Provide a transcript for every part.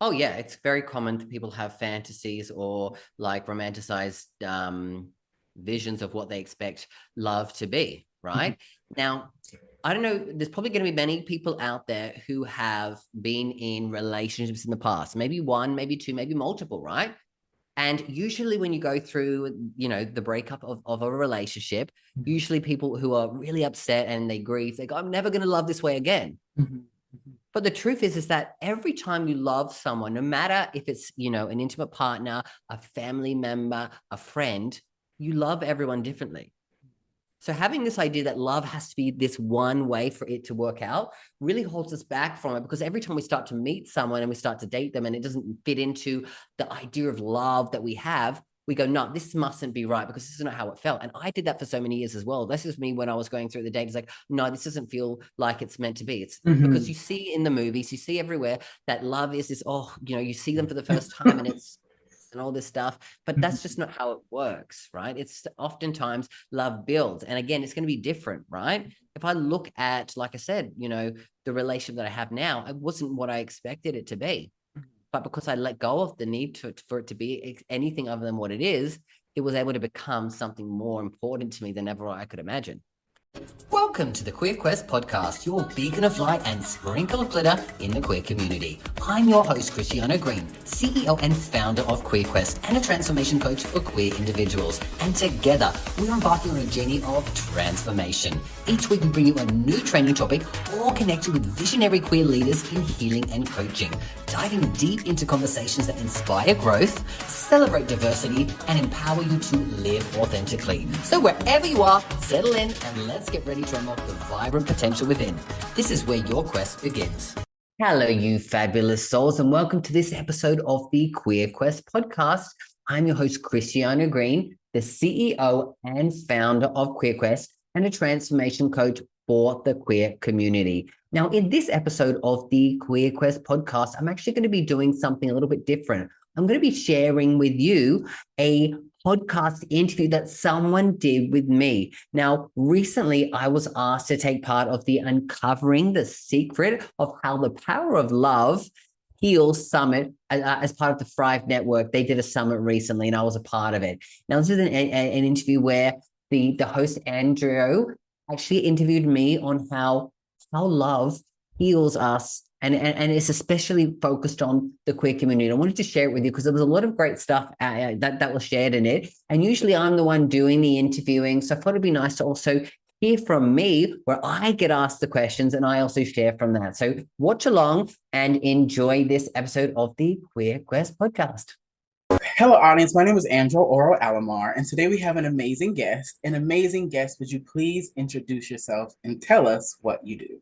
Oh yeah, it's very common that people have fantasies or like romanticized visions of what they expect love to be, Mhm. right? Now, I don't know, there's probably going to be many people out there who have been in relationships in the past, maybe one, maybe two, maybe multiple, right? And usually when you go through, the breakup of a relationship, usually people who are really upset and they grieve, they go, I'm never going to love this way again. Mhm. Mhm. But the truth is that every time you love someone, no matter if it's, an intimate partner, a family member, a friend, you love everyone differently. So having this idea that love has to be this one way for it to work out really holds us back from it, because every time we start to meet someone and we start to date them and it doesn't fit into the idea of love that we have, we go, no, this mustn't be right because this is not how it felt. And I did that for so many years as well. This is me when I was going through the date. It's like, no, this doesn't feel like it's meant to be. It's because Mhm. you see in the movies, you see everywhere that love is this, oh, you see them for the first time and it's and all this stuff, but that's Mhm. just not how it works, right? It's oftentimes love builds. And again, it's going to be different, right? If I look at, like I said, the relationship that I have now, it wasn't what I expected it to be. But because I let go of the need for it to be anything other than what it is, it was able to become something more important to me than ever I could imagine. Welcome to the Queer Quest podcast, your beacon of light and sprinkle of glitter in the queer community. I'm your host, Christiano Green, CEO and founder of Queer Quest and a transformation coach for queer individuals. And together, we're embarking on a journey of transformation. Each week, we bring you a new training topic or connect you with visionary queer leaders in healing and coaching, diving deep into conversations that inspire growth, celebrate diversity, and empower you to live authentically. So wherever you are, settle in and let's get ready to unlock the vibrant potential within. This is where your quest begins. Hello, you fabulous souls, and welcome to this episode of the Queer Quest podcast. I'm your host, Christiano Green, the CEO and founder of Queer Quest and a transformation coach for the queer community. Now, in this episode of the Queer Quest podcast, I'm actually going to be doing something a little bit different. I'm going to be sharing with you a podcast interview that someone did with me. Now, recently I was asked to take part of the Uncovering the Secret of How the Power of Love Heals Summit as part of the Thrive Network. They did a summit recently and I was a part of it. Now, this is an interview where the host, Andro, actually interviewed me on how love heals us, and it's especially focused on the queer community. I wanted to share it with you because there was a lot of great stuff that was shared in it. And usually I'm the one doing the interviewing, so I thought it'd be nice to also hear from me, where I get asked the questions and I also share from that. So watch along and enjoy this episode of the Queer Quest podcast. Hello, audience. My name is Andro Oro Alamar, and today we have an amazing guest. An amazing guest. Would you please introduce yourself and tell us what you do?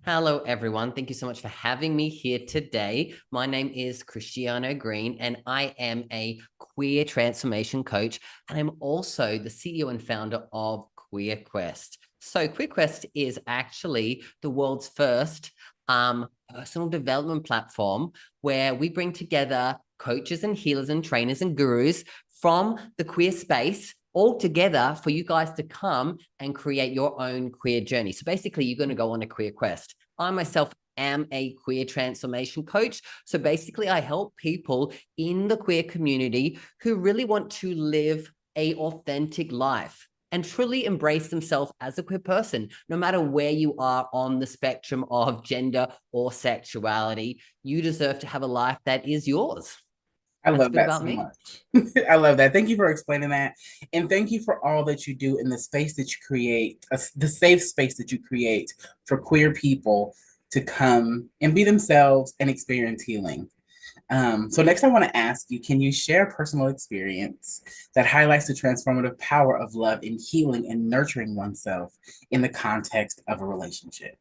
Hello, everyone. Thank you so much for having me here today. My name is Christiano Green, and I am a queer transformation coach, and I'm also the CEO and founder of Queer Quest. So, Queer Quest is actually the world's first personal development platform where we bring together coaches and healers and trainers and gurus from the queer space all together for you guys to come and create your own queer journey. So basically, you're going to go on a queer quest. I myself am a queer transformation coach. So basically, I help people in the queer community who really want to live a authentic life and truly embrace themselves as a queer person, no matter where you are on the spectrum of gender or sexuality. You deserve to have a life that is yours. I That's a love bit that about so me. much. I love that. Thank you for explaining that. And thank you for all that you do in the space that you create, the safe space that you create for queer people to come and be themselves and experience healing. So next I want to ask you, can you share a personal experience that highlights the transformative power of love in healing and nurturing oneself in the context of a relationship?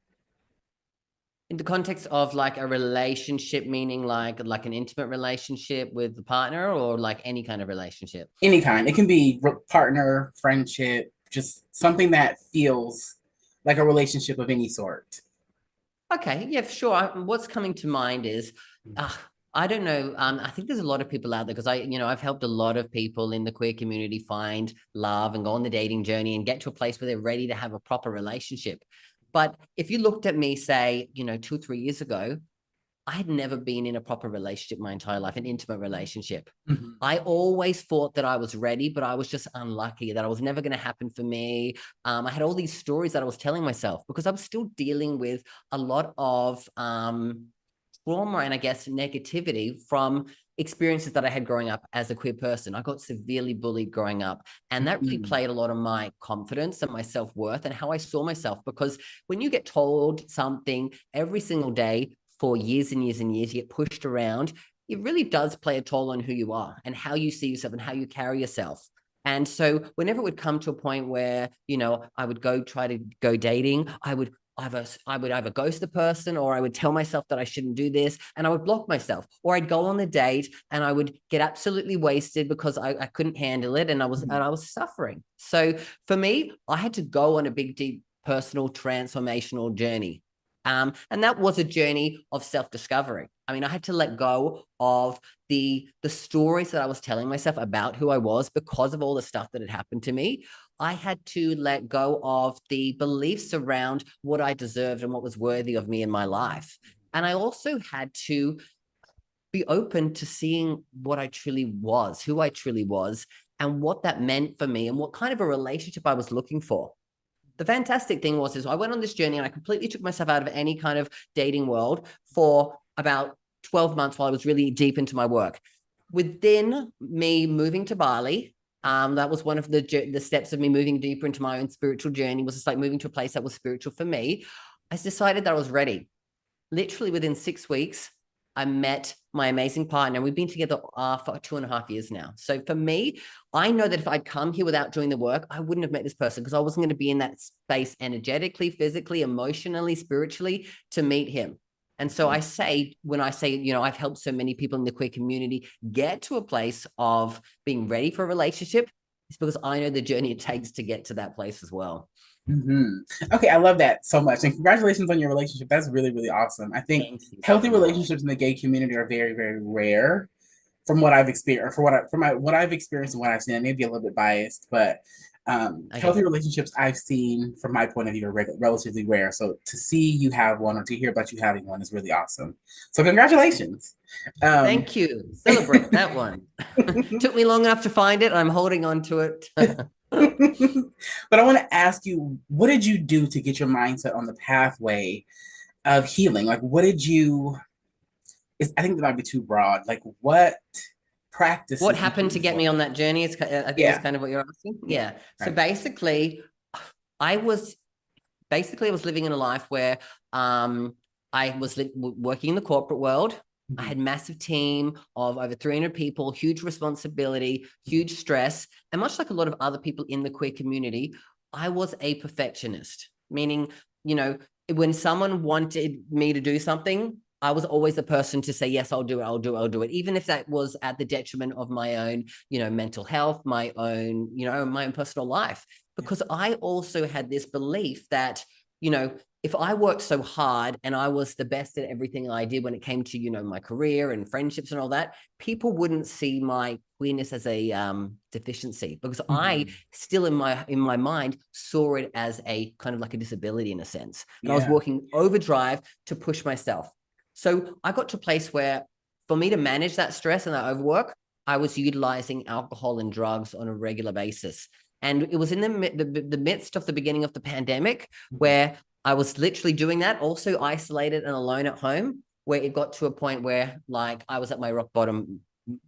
In the context of like a relationship, meaning like an intimate relationship with the partner, or like any kind of relationship? Any kind. It can be partner, friendship, just something that feels like a relationship of any sort. Okay, yeah, sure. What's coming to mind is, uh, I don't know. I think there's a lot of people out there because I've helped a lot of people in the queer community find love and go on the dating journey and get to a place where they're ready to have a proper relationship. But if you looked at me, say, 2 or 3 years ago, I had never been in a proper relationship my entire life, an intimate relationship. Mhm. I always thought that I was ready, but I was just unlucky, that I was never going to happen for me. I had all these stories that I was telling myself because I was still dealing with a lot of trauma and I guess negativity from experiences that I had growing up as a queer person. I got severely bullied growing up, and that really Mhm. played a lot of my confidence and my self-worth and how I saw myself. Because when you get told something every single day for years and years and years, you get pushed around, it really does play a toll on who you are and how you see yourself and how you carry yourself. And so whenever it would come to a point where, I would try to go dating, I would either ghost the person, or I would tell myself that I shouldn't do this, and I would block myself. Or I'd go on the date and I would get absolutely wasted because I couldn't handle it, and I was suffering. So for me, I had to go on a big, deep personal transformational journey. And that was a journey of self-discovery. I mean, I had to let go of the stories that I was telling myself about who I was because of all the stuff that had happened to me. I had to let go of the beliefs around what I deserved and what was worthy of me in my life. And I also had to be open to seeing what I truly was, who I truly was, and what that meant for me and what kind of a relationship I was looking for. The fantastic thing is I went on this journey and I completely took myself out of any kind of dating world for about 12 months while I was really deep into my work. Within me moving to Bali, that was one of the steps of me moving deeper into my own spiritual journey, was just like moving to a place that was spiritual for me. I decided that I was ready. Literally within 6 weeks, I met my amazing partner. We've been together for 2.5 years now. So for me, I know that if I'd come here without doing the work, I wouldn't have met this person, because I wasn't going to be in that space energetically, physically, emotionally, spiritually to meet him. And so when I say, I've helped so many people in the queer community get to a place of being ready for a relationship, it's because I know the journey it takes to get to that place as well. Mhm. Okay, I love that so much, and congratulations on your relationship. That's really, really awesome. I think Thank you healthy so much. relationships in the gay community are very, very rare, from what I've experienced, what I've experienced and what I've seen. I may be a little bit biased, but healthy Okay. relationships I've seen, from my point of view, are relatively rare. So to see you have one, or to hear about you having one, is really awesome. So congratulations. Um, Thank you. Celebrate that one. Took me long enough to find it. I'm holding on to it. but I want to ask you, what did you do to get your mindset on the pathway of healing? Like, what did you? I think that might be too broad. Like, what What practices did happened to you get employ? me on that journey is, I think, is Yeah. kind of what you're asking. Yeah. So Right. basically, I was I was living in a life where I was working in the corporate world. I Mhm. had massive team of over 300 people, huge responsibility, huge stress. And much like a lot of other people in the queer community, I was a perfectionist, meaning, you know, when someone wanted me to do something, I was always the person to say, yes, I'll do it. I'll do it. I'll do it. Even if that was at the detriment of my own, mental health, my own, my own personal life. Because I also had this belief that, if I worked so hard and I was the best at everything I did when it came to, my career and friendships and all that, people wouldn't see my queerness as a deficiency, because I Mhm. still in my mind saw it as a kind of like a disability in a sense. And I was Yeah. working overdrive to push myself. So I got to a place where, for me to manage that stress and that overwork, I was utilizing alcohol and drugs on a regular basis. And it was in the midst of the beginning of the pandemic Mhm. where I was literally doing that, also isolated and alone at home, where it got to a point where, like, I was at my rock bottom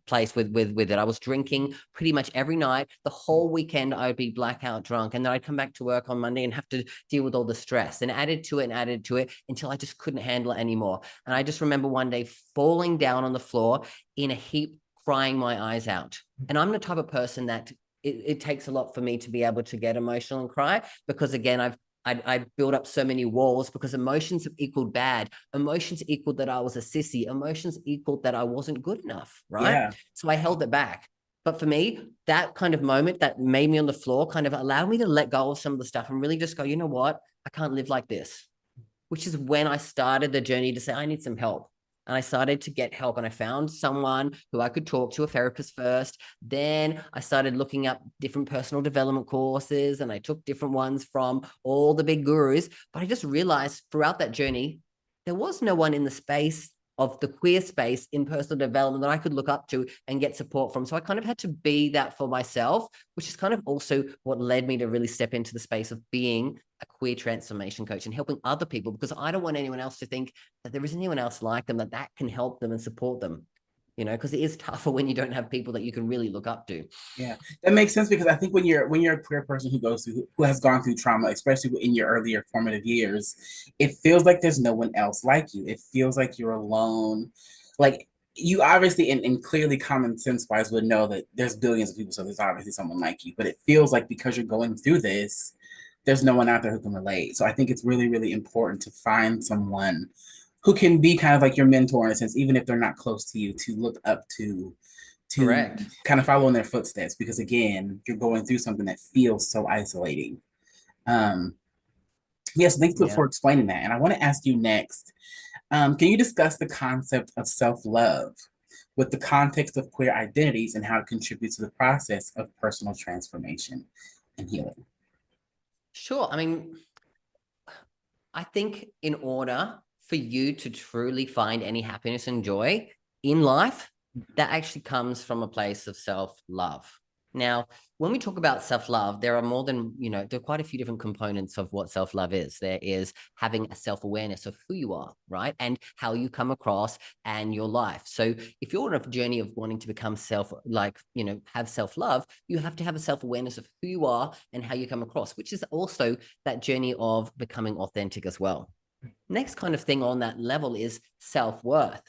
place with it. I was drinking pretty much every night. The whole weekend I'd be blackout drunk, and then I'd come back to work on Monday and have to deal with all the stress, and added to it and added to it until I just couldn't handle it anymore. And I just remember one day falling down on the floor in a heap, crying my eyes out. And I'm the type of person that it takes a lot for me to be able to get emotional and cry, because again, I built up so many walls, because emotions have equaled bad. Emotions equaled that I was a sissy. Emotions equaled that I wasn't good enough, right? Yeah. So I held it back. But for me, that kind of moment that made me on the floor kind of allowed me to let go of some of the stuff and really just go, you know what? I can't live like this, which is when I started the journey to say, I need some help. And I started to get help, and I found someone who I could talk to, a therapist first. Then I started looking up different personal development courses, and I took different ones from all the big gurus. But I just realized throughout that journey, there was no one in the space of the queer space in personal development that I could look up to and get support from. So I kind of had to be that for myself, which is kind of also what led me to really step into the space of being a queer transformation coach and helping other people, because I don't want anyone else to think that there isn't anyone else like them, that can help them and support them, you know, because it is tougher when you don't have people that you can really look up to. Yeah, that makes sense because I think when you're a queer person who has gone through trauma, especially in your earlier formative years, it feels like there's no one else like you. It feels like you're alone. Like you obviously and clearly common sense wise would know that there's billions of people, so there's obviously someone like you. But it feels like because you're going through this, there's no one out there who can relate. So I think it's really, really important to find someone who can be kind of like your mentor in a sense, even if they're not close to you, to look up to Correct. kind of follow in their footsteps because again you're going through something that feels so isolating. um yes, thank you Yeah. for explaining that, and I want to ask you next, can you discuss the concept of self-love with the context of queer identities and how it contributes to the process of personal transformation and healing? Sure. I mean, I think in order for you to truly find any happiness and joy in life, that actually comes from a place of self-love. Now, when we talk about self-love, there are more than, you know, there are quite a few different components of what self-love is. There is having a self-awareness of who you are, right? And how you come across and your life. So if you're on a journey of wanting to become you know, have self-love, you have to have a self-awareness of who you are and how you come across, which is also that journey of becoming authentic as well. Next kind of thing on that level is self-worth,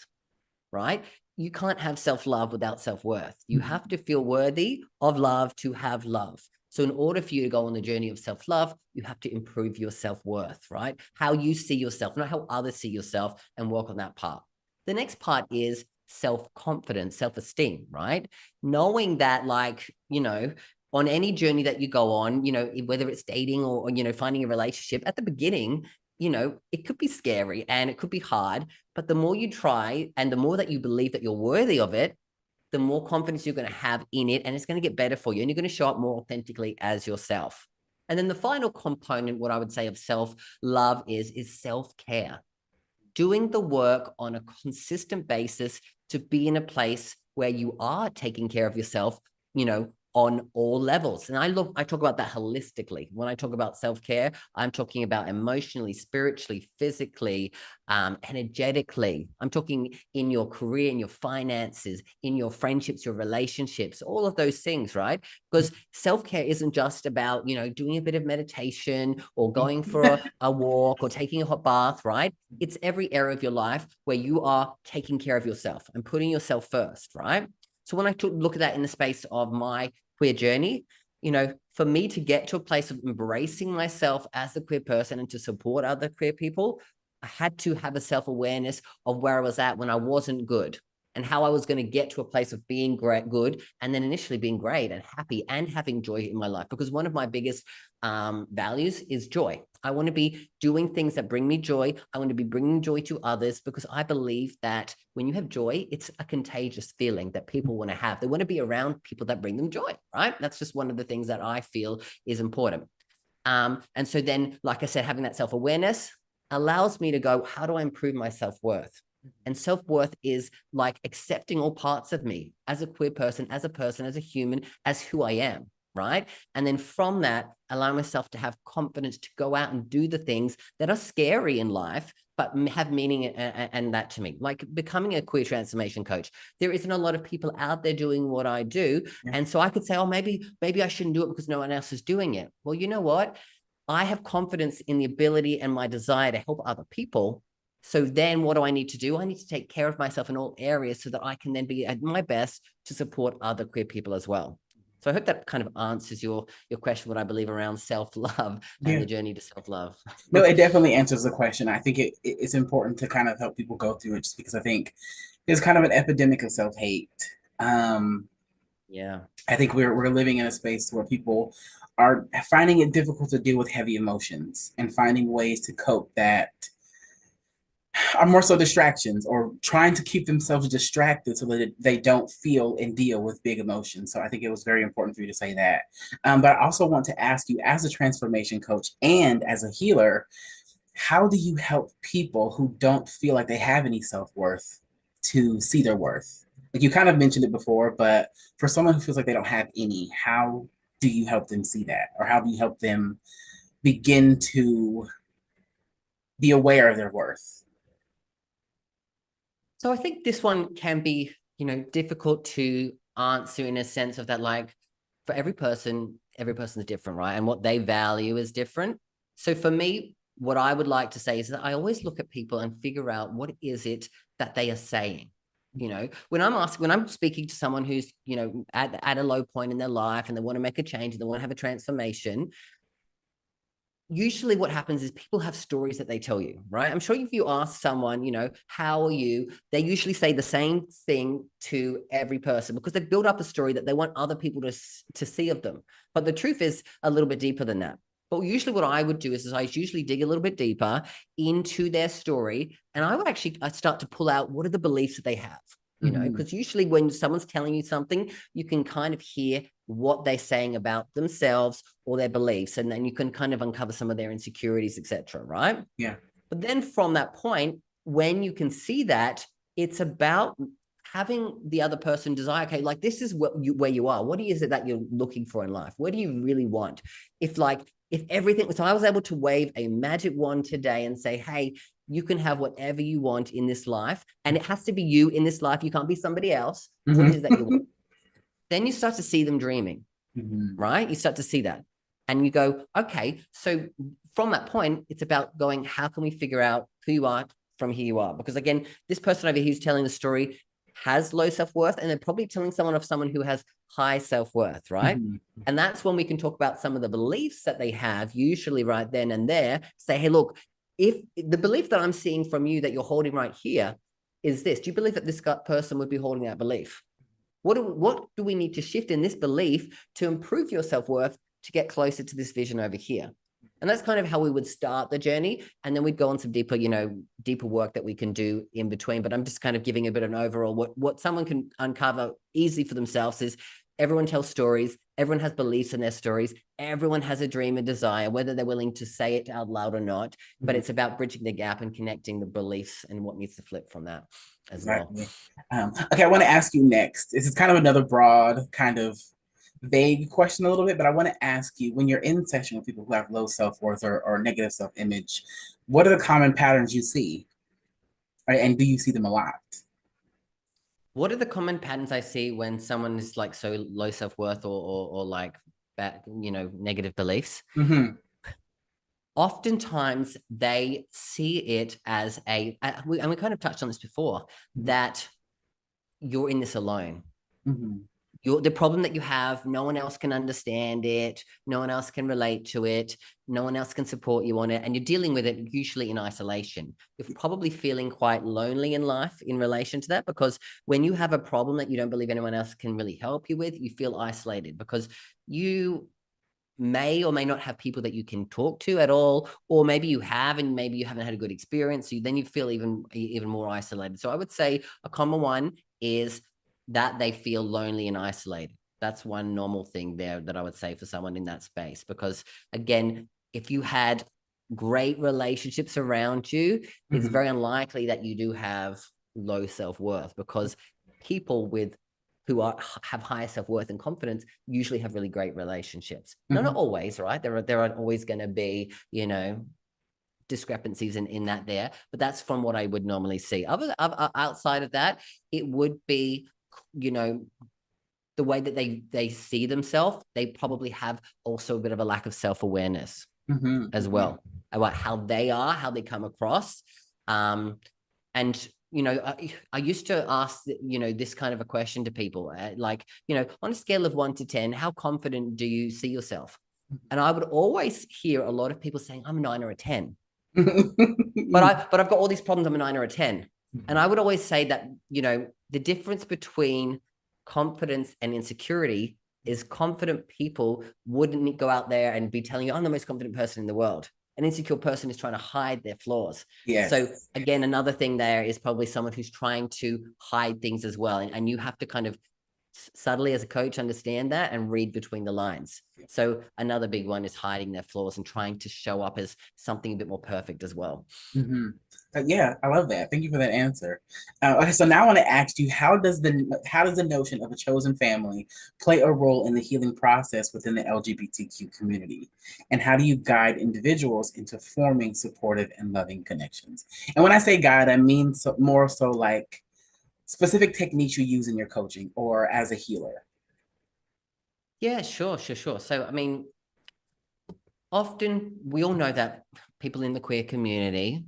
right? You can't have self-love without self-worth. You have to feel worthy of love to have love. So in order for you to go on the journey of self-love, you have to improve your self-worth, right? How you see yourself, not how others see yourself, and work on that part. The next part is self-confidence, self-esteem, right? Knowing that, like, you know, on any journey that you go on, you know, whether it's dating or, you know, finding a relationship, at the beginning, you know, it could be scary and it could be hard, but the more you try and the more that you believe that you're worthy of it, the more confidence you're going to have in it, and it's going to get better for you, and you're going to show up more authentically as yourself. And then the final component, what I would say, of self-love is self-care. Doing the work on a consistent basis to be in a place where you are taking care of yourself, you know, on all levels. And I talk about that holistically. When I talk about self-care, I'm talking about emotionally, spiritually, physically, energetically. I'm talking in your career, in your finances, in your friendships, your relationships, all of those things, right? Because self-care isn't just about, you know, doing a bit of meditation or going for a walk or taking a hot bath, right? It's every area of your life where you are taking care of yourself and putting yourself first, right? So when I look at that in the space of my queer journey, you know, for me to get to a place of embracing myself as a queer person and to support other queer people, I had to have a self-awareness of where I was at when I wasn't good and how I was going to get to a place of being great, good, and then initially being great and happy and having joy in my life. Because one of my biggest values is joy. I want to be doing things that bring me joy. I want to be bringing joy to others because I believe that when you have joy, it's a contagious feeling that people want to have. They want to be around people that bring them joy, right? That's just one of the things that I feel is important. And so then, like I said, having that self-awareness allows me to go, how do I improve my self-worth? And self-worth is like accepting all parts of me as a queer person, as a human, as who I am, right? And then from that, allow myself to have confidence to go out and do the things that are scary in life, but have meaning and that to me. Like becoming a queer transformation coach. There isn't a lot of people out there doing what I do. Yeah. And so I could say, oh, maybe I shouldn't do it because no one else is doing it. Well, you know what? I have confidence in the ability and my desire to help other people. So then what do I need to do? I need to take care of myself in all areas so that I can then be at my best to support other queer people as well. So I hope that kind of answers your question, what I believe around self-love and Yeah. the journey to self-love. No, it definitely answers the question. I think it's important to kind of help people go through it just because I think there's kind of an epidemic of self-hate. Um, Yeah. I think we're living in a space where people are finding it difficult to deal with heavy emotions and finding ways to cope that are more so distractions or trying to keep themselves distracted so that they don't feel and deal with big emotions. So I think it was very important for you to say that. But I also want to ask you, as a transformation coach and as a healer, how do you help people who don't feel like they have any self-worth to see their worth? Like you kind of mentioned it before, but for someone who feels like they don't have any, how do you help them see that? Or how do you help them begin to be aware of their worth? So I think this one can be, difficult to answer in a sense of that, like for every person is different, right? And what they value is different. So for me, what I would like to say is that I always look at people and figure out what is it that they are saying. When I'm speaking to someone who's, at a low point in their life and they want to make a change and they want to have a transformation, usually what happens is people have stories that they tell you, right? I'm sure if you ask someone, how are you? They usually say the same thing to every person because they've built up a story that they want other people to see of them. But the truth is a little bit deeper than that. But usually what I would do is I usually dig a little bit deeper into their story. And I start to pull out what are the beliefs that they have, because usually when someone's telling you something, you can kind of hear what they're saying about themselves or their beliefs. And then you can kind of uncover some of their insecurities, etc. Right? Yeah. But then from that point, when you can see that, it's about having the other person desire, okay, like this is where you are. What is it that you're looking for in life? What do you really want? If everything, so I was able to wave a magic wand today and say, hey, you can have whatever you want in this life. And it has to be you in this life. You can't be somebody else. What is it that you want? Then you start to see them dreaming, right? You start to see that. And you go, okay, so from that point, it's about going, how can we figure out who you are from who you are? Because again, this person over here who's telling the story has low self-worth, and they're probably telling someone who has high self-worth, right? And that's when we can talk about some of the beliefs that they have, usually right then and there, say, hey, look, if the belief that I'm seeing from you that you're holding right here is this, do you believe that this person would be holding that belief? What do we need to shift in this belief to improve your self-worth to get closer to this vision over here? And that's kind of how we would start the journey. And then we'd go on some deeper, deeper work that we can do in between. But I'm just kind of giving a bit of an overall, what someone can uncover easily for themselves is everyone tells stories. Everyone has beliefs in their stories. Everyone has a dream and desire, whether they're willing to say it out loud or not. But it's about bridging the gap and connecting the beliefs and what needs to flip from that as well. Okay, I want to ask you next. This is kind of another broad, kind of vague question a little bit, but I want to ask you, when you're in session with people who have low self-worth or negative self-image, what are the common patterns you see? And do you see them a lot? What are the common patterns I see when someone is like so low self-worth or like bad, negative beliefs? Oftentimes they see it as and we kind of touched on this before, that you're in this alone. The problem that you have, no one else can understand it. No one else can relate to it. No one else can support you on it. And you're dealing with it usually in isolation. You're probably feeling quite lonely in life in relation to that, because when you have a problem that you don't believe anyone else can really help you with, you feel isolated because you may or may not have people that you can talk to at all, or maybe you have and maybe you haven't had a good experience, so then you feel even more isolated. So I would say a common one is that they feel lonely and isolated. That's one normal thing there that I would say for someone in that space, because again, if you had great relationships around you, it's very unlikely that you do have low self-worth, because people who have higher self-worth and confidence usually have really great relationships. Not always, right? There are always going to be, discrepancies in that there, but that's from what I would normally see. Outside of that, it would be, the way that they see themselves. They probably have also a bit of a lack of self-awareness as well about how they are, how they come across. And I used to ask, this kind of a question to people, like, on a scale of 1 to 10, how confident do you see yourself? And I would always hear a lot of people saying, I'm a 9 or a 10. but I've got all these problems, I'm a 9 or a 10. And I would always say that, the difference between confidence and insecurity is confident people wouldn't go out there and be telling you, I'm the most confident person in the world. An insecure person is trying to hide their flaws. Yes. So again, another thing there is probably someone who's trying to hide things as well. And you have to kind of subtly as a coach understand that and read between the lines. So another big one is hiding their flaws and trying to show up as something a bit more perfect as well. Mm-hmm. Yeah, I love that. Thank you for that answer. Okay, so now I want to ask you, how does the notion of a chosen family play a role in the healing process within the LGBTQ community, and how do you guide individuals into forming supportive and loving connections? And when I say guide, I mean more so like specific techniques you use in your coaching or as a healer. Yeah, sure. So, I mean, often we all know that people in the queer community,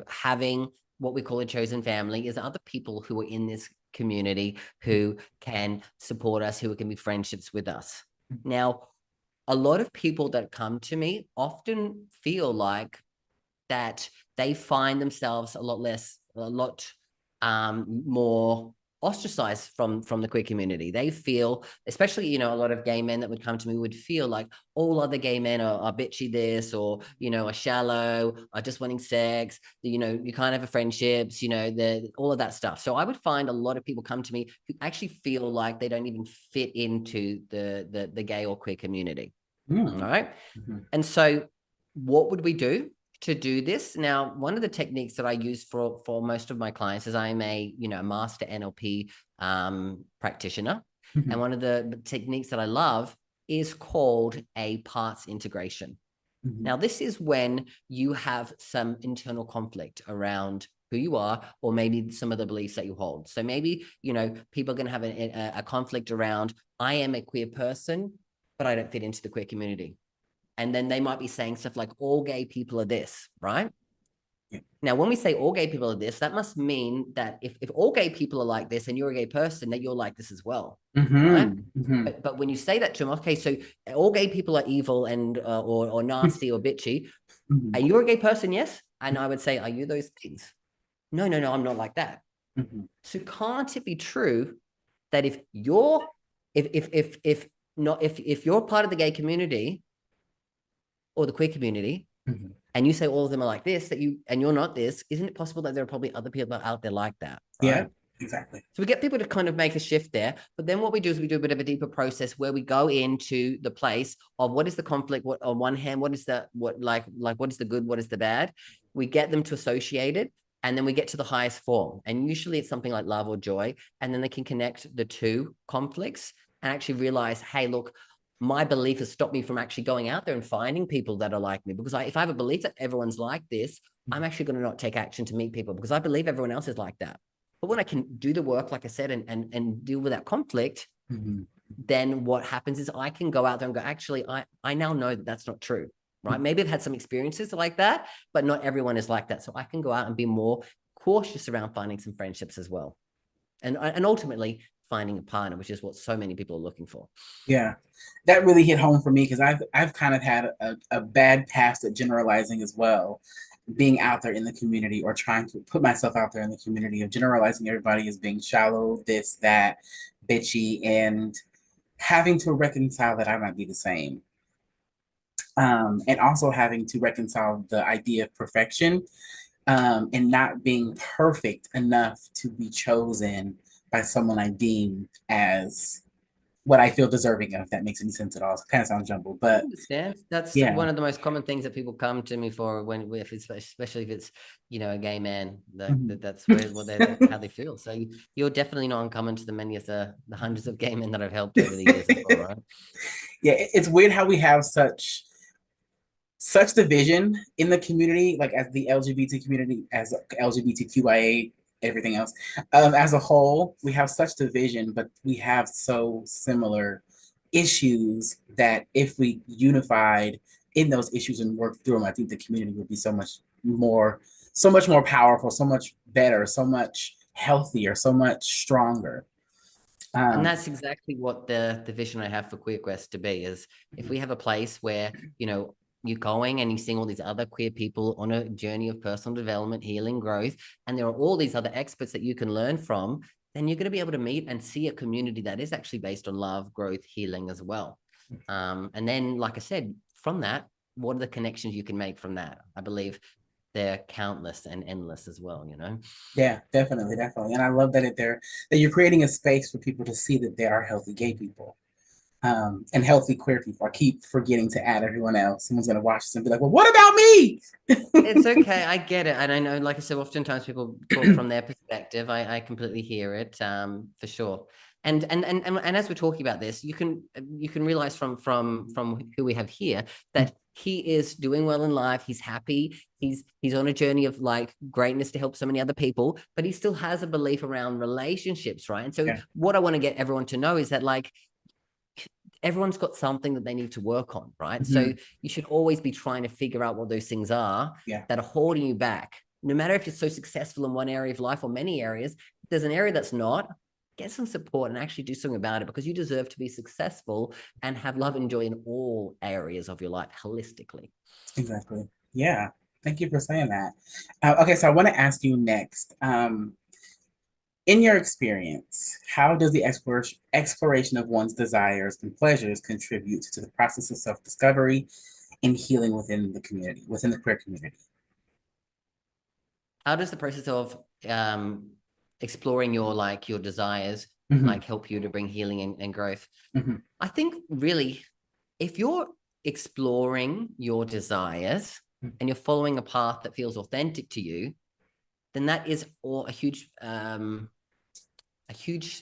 having what we call a chosen family is other people who are in this community who can support us, who can be friendships with us. Now, a lot of people that come to me often feel like that they find themselves a lot more ostracized from the queer community. They feel, especially, a lot of gay men that would come to me would feel like all other gay men are bitchy this, or, are shallow, are just wanting sex, you can't have a friendships, all of that stuff. So I would find a lot of people come to me who actually feel like they don't even fit into the gay or queer community. Mm. All right. Mm-hmm. And so what would we do to do this? Now, one of the techniques that I use for most of my clients is I'm a, master NLP practitioner. Mm-hmm. And one of the techniques that I love is called a parts integration. Mm-hmm. Now, this is when you have some internal conflict around who you are, or maybe some of the beliefs that you hold. So maybe, people are going to have a conflict around, I am a queer person, but I don't fit into the queer community. And then they might be saying stuff like, all gay people are this, right? Yeah. Now, when we say all gay people are this, that must mean that if all gay people are like this and you're a gay person, that you're like this as well, Mm-hmm. right? Mm-hmm. But when you say that to them, okay, so all gay people are evil and or nasty or bitchy, Mm-hmm. and you're a gay person, yes? And I would say, are you those things? No, I'm not like that. Mm-hmm. So can't it be true that if you're if you're part of the gay community or the queer community, Mm-hmm. and you say all of them are like this, and you're not this, isn't it possible that there are probably other people out there like that, right? Yeah, exactly. So we get people to kind of make a shift there, but then what we do is we do a bit of a deeper process where we go into the place of what is the conflict, what on one hand, what is the what is the good, what is the bad. We get them to associate it, and then we get to the highest form, and usually it's something like love or joy, and then they can connect the two conflicts and actually realize, hey, look, my belief has stopped me from actually going out there and finding people that are like me, because if I have a belief that everyone's like this, I'm actually going to not take action to meet people because I believe everyone else is like that. But when I can do the work, like I said, and deal with that conflict, mm-hmm. then what happens is I can go out there and go, actually, I now know that that's not true, right? Mm-hmm. Maybe I've had some experiences like that, but not everyone is like that. So I can go out and be more cautious around finding some friendships as well. And ultimately finding a partner, which is what so many people are looking for. Yeah, that really hit home for me because I've kind of had a bad past at generalizing as well, being out there in the community or trying to put myself out there in the community of generalizing everybody as being shallow, this, that, bitchy, and having to reconcile that I might be the same. And also having to reconcile the idea of perfection and not being perfect enough to be chosen by someone I deem as what I feel deserving of, if that makes any sense at all. It kind of sounds jumbled, but I understand. That's one of the most common things that people come to me for if it's, especially if it's, a gay man, that's how they feel. So you're definitely not uncommon to the many of the hundreds of gay men that I've helped over the years as well, right? Yeah, it's weird how we have such division in the community, like as the LGBT community, as LGBTQIA, everything else. As a whole, we have such division, but we have so similar issues that if we unified in those issues and worked through them, I think the community would be so much more powerful, so much better, so much healthier, so much stronger. And that's exactly what the vision I have for Queer Quest to be is if we have a place where, you're going and you're seeing all these other queer people on a journey of personal development, healing, growth, and there are all these other experts that you can learn from, then you're going to be able to meet and see a community that is actually based on love, growth, healing as well. And then, like I said, from that, what are the connections you can make from that? I believe they're countless and endless as well, you know. Yeah, definitely, definitely. And I love that that you're creating a space for people to see that there are healthy gay people. And healthy queer people. I keep forgetting to add everyone else. Someone's gonna watch this and be like, "Well, what about me?" It's okay. I get it. And I know, like I said, oftentimes people talk from their perspective. I completely hear it, for sure. And as we're talking about this, you can realize from who we have here that he is doing well in life. He's happy. He's on a journey of like greatness to help so many other people, but he still has a belief around relationships, right? And so Yeah. what I want to get everyone to know is that like everyone's got something that they need to work on, right? So Mhm. you should always be trying to figure out what those things are Yeah. that are holding you back. No matter if you're so successful in one area of life or many areas, if there's an area that's not, get some support and actually do something about it, because you deserve to be successful and have love and joy in all areas of your life holistically. Exactly. Yeah. Thank you for saying that. Okay, so I want to ask you next. In your experience, how does the exploration of one's desires and pleasures contribute to the process of self-discovery and healing within the community, within the queer community? How does the process of exploring your desires Hmm. like help you to bring healing and growth? Hmm. I think really, if you're exploring your desires and you're following a path that feels authentic to you, then that is all a huge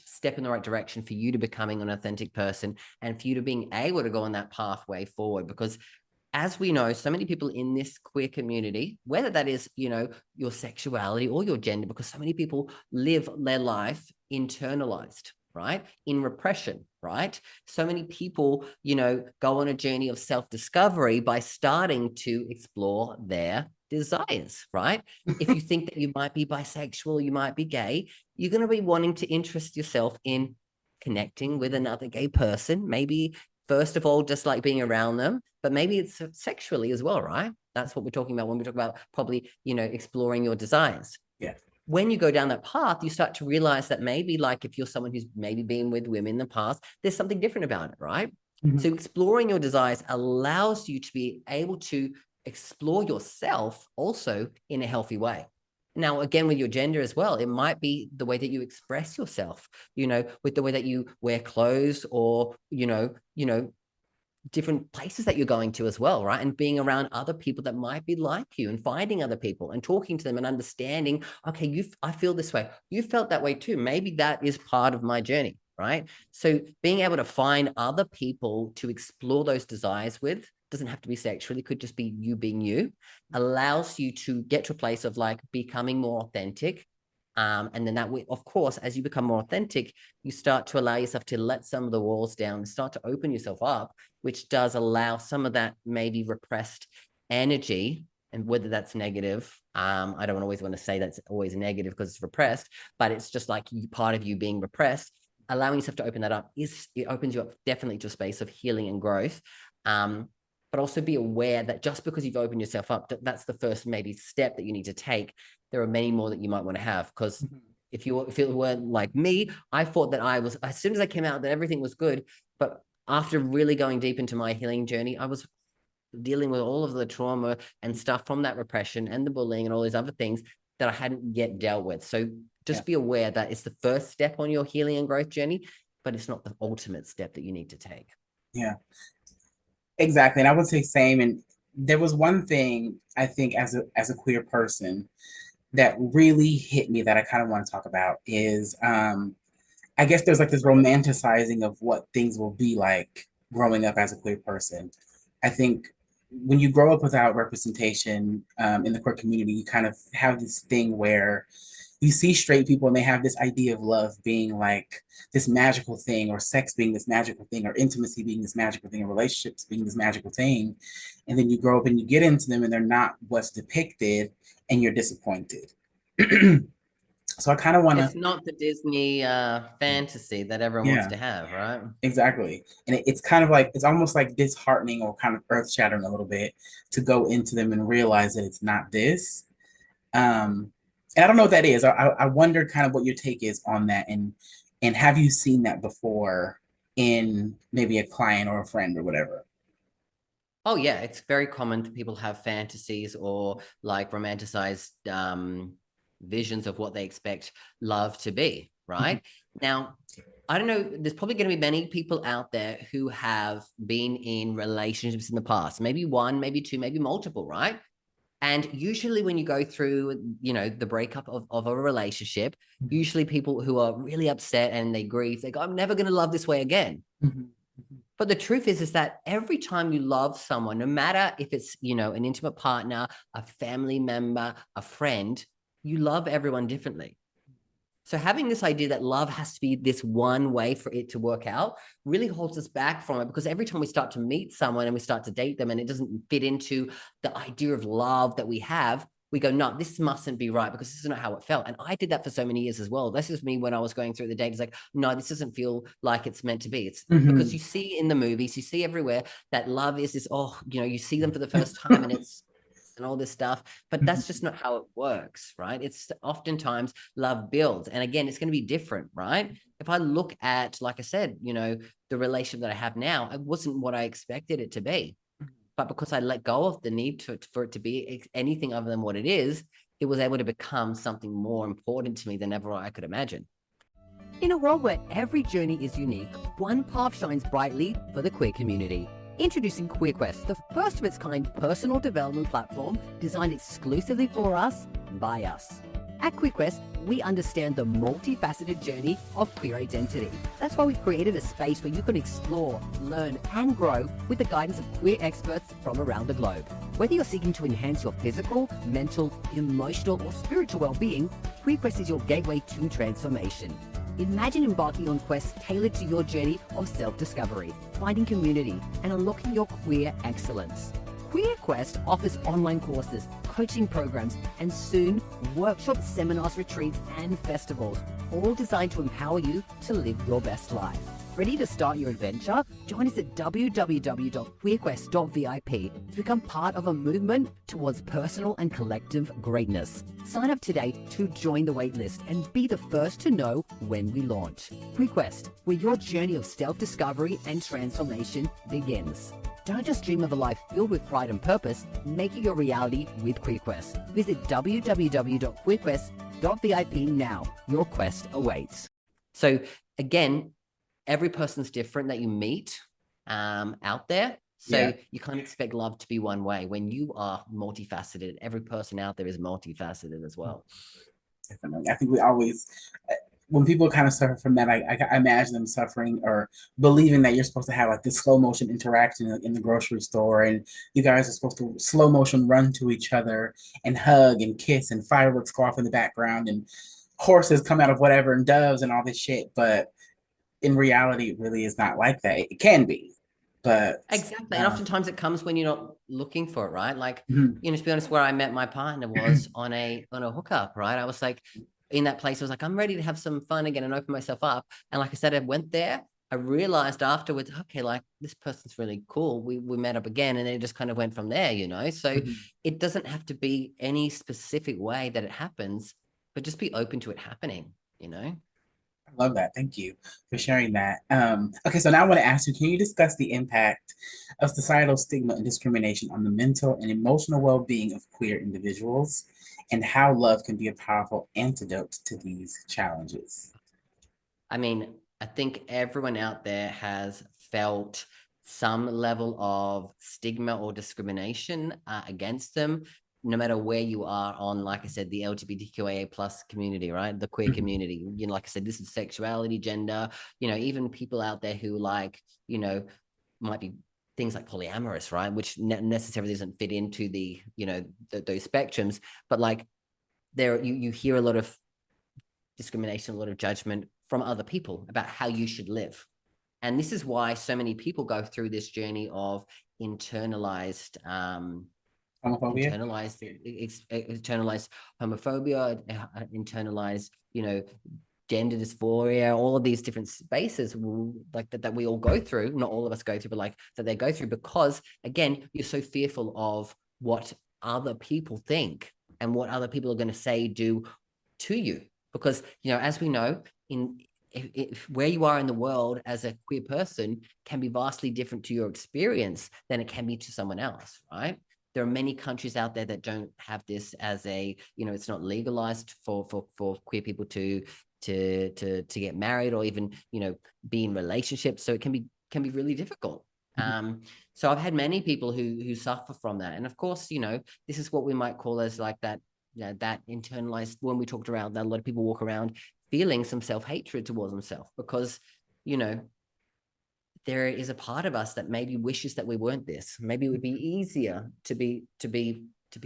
step in the right direction for you to becoming an authentic person and for you to being able to go on that pathway forward. Because as we know, so many people in this queer community, whether that is, your sexuality or your gender, because so many people live their life internalized, right? In repression, right? So many people, go on a journey of self-discovery by starting to explore their desires, right? If you think that you might be bisexual, you might be gay, you're going to be wanting to interest yourself in connecting with another gay person, maybe first of all, just like being around them, but maybe it's sexually as well, right? That's what we're talking about when we talk about probably, exploring your desires. Yeah. When you go down that path, you start to realize that maybe like if you're someone who's maybe been with women in the past, there's something different about it, right? Hmm. So exploring your desires allows you to be able to explore yourself also in a healthy way. Now, again, with your gender as well, it might be the way that you express yourself, with the way that you wear clothes, or, different places that you're going to as well, right? And being around other people that might be like you, and finding other people and talking to them and understanding, okay, I feel this way. You felt that way too. Maybe that is part of my journey, right? So being able to find other people to explore those desires with, doesn't have to be sexually, could just be you being you, allows you to get to a place of like becoming more authentic. And then that way, of course, as you become more authentic, you start to allow yourself to let some of the walls down and start to open yourself up, which does allow some of that maybe repressed energy. And whether that's negative, I don't always want to say that's always negative because it's repressed, but it's just like part of you being repressed. Allowing yourself to open that up, it opens you up definitely to a space of healing and growth. But also be aware that just because you've opened yourself up, that's the first maybe step that you need to take. There are many more that you might want to have, because if it weren't like me, I thought that I was, as soon as I came out, that everything was good. But after really going deep into my healing journey, I was dealing with all of the trauma and stuff from that repression and the bullying and all these other things that I hadn't yet dealt with. So Yeah. just be aware that it's the first step on your healing and growth journey, but it's not the ultimate step that you need to take. Yeah. Exactly. And I would say same. And there was one thing I think as a queer person that really hit me that I kind of want to talk about is I guess there's like this romanticizing of what things will be like growing up as a queer person. I think when you grow up without representation in the queer community, you kind of have this thing where you see straight people and they have this idea of love being like this magical thing, or sex being this magical thing, or intimacy being this magical thing, or relationships being this magical thing. And then you grow up and you get into them and they're not what's depicted, and you're disappointed. So I kind of want to, It's not the Disney fantasy that everyone wants yeah, to have, right? exactly. And it's kind of like, it's almost like disheartening or kind of earth shattering a little bit to go into them and realize that it's not this. Um, and I don't know what that is. I wonder kind of what your take is on that, and have you seen that before in maybe a client or a friend or whatever? Oh yeah, it's very common that people have fantasies or like romanticized visions of what they expect love to be, Mhm. right? Now, I don't know, there's probably going to be many people out there who have been in relationships in the past, maybe one, maybe two, maybe multiple, right? And usually when you go through, the breakup of a relationship, usually people who are really upset and they grieve, they go, I'm never going to love this way again. Mhm. Mhm. But the truth is that every time you love someone, no matter if it's, an intimate partner, a family member, a friend, you love everyone differently. So having this idea that love has to be this one way for it to work out really holds us back from it, because every time we start to meet someone and we start to date them and it doesn't fit into the idea of love that we have, we go, no, this mustn't be right because this is not how it felt. And I did that for so many years as well. This is me when I was going through the date. It's like, no, this doesn't feel like it's meant to be. It's because Mhm. you see in the movies, you see everywhere that love is this, you see them for the first time and it's and all this stuff, but that's just not how it works, right? It's oftentimes love builds, and again, it's going to be different, right? If I look at, like I said, the relationship that I have now, it wasn't what I expected it to be, but because I let go of the need for it to be anything other than what it is, it was able to become something more important to me than ever I could imagine. In a world where every journey is unique, one path shines brightly for the queer community. Introducing QueerQuest, the first of its kind personal development platform designed exclusively for us, by us. At QueerQuest, we understand the multifaceted journey of queer identity. That's why we've created a space where you can explore, learn, and grow with the guidance of queer experts from around the globe. Whether you're seeking to enhance your physical, mental, emotional, or spiritual well-being, QueerQuest is your gateway to transformation. Imagine embarking on quests tailored to your journey of self-discovery, finding community, and unlocking your queer excellence. QueerQuest offers online courses, coaching programs, and soon workshops, seminars, retreats, and festivals, all designed to empower you to live your best life. Ready to start your adventure? Join us at www.queerquest.vip to become part of a movement towards personal and collective greatness. Sign up today to join the waitlist and be the first to know when we launch. QueerQuest, where your journey of self-discovery and transformation begins. Don't just dream of a life filled with pride and purpose, make it your reality with QueerQuest. Visit www.queerquest.vip now. Your quest awaits. So again, every person's different that you meet out there. So Yeah. you can't expect love to be one way when you are multifaceted. Every person out there is multifaceted as well. Definitely. I think we always, when people kind of suffer from that, I imagine them suffering or believing that you're supposed to have like this slow motion interaction in the grocery store, and you guys are supposed to slow motion run to each other and hug and kiss, and fireworks go off in the background, and horses come out of whatever, and doves and all this shit. But in reality, it really is not like that. It can be, but Exactly. And oftentimes it comes when you're not looking for it, right? Like, mhm. to be honest, where I met my partner was on a hookup, right? I was like in that place, I was like, I'm ready to have some fun again and open myself up. And like I said, I went there. I realized afterwards, okay, like this person's really cool. We met up again, and then it just kind of went from there. So Mhm. it doesn't have to be any specific way that it happens, but just be open to it happening. I love that. Thank you for sharing that. Okay, so now I want to ask you, can you discuss the impact of societal stigma and discrimination on the mental and emotional well-being of queer individuals, and how love can be a powerful antidote to these challenges? I mean, I think everyone out there has felt some level of stigma or discrimination against them, no matter where you are on, like I said, the LGBTQIA plus community, right? The queer Mhm. community. Like I said, this is sexuality, gender, even people out there who might be things like polyamorous, right? Which necessarily doesn't fit into those spectrums, but like there you hear a lot of discrimination, a lot of judgment from other people about how you should live. And this is why so many people go through this journey of internalized Homophobia? internalized homophobia, internalized, gender dysphoria, all of these different spaces like that we all go through, not all of us go through, but like that they go through, because again, you're so fearful of what other people think and what other people are going to say, do to you. Because, as we know, if where you are in the world as a queer person can be vastly different to your experience than it can be to someone else, right? There are many countries out there that don't have this as a, it's not legalized for queer people to get married or even, be in relationships. So it can be really difficult. So I've had many people who suffer from that. And of course, this is what we might call as like that, that internalized, when we talked around that, a lot of people walk around feeling some self-hatred towards themselves because, there is a part of us that maybe wishes that we weren't this. Maybe it would be easier to be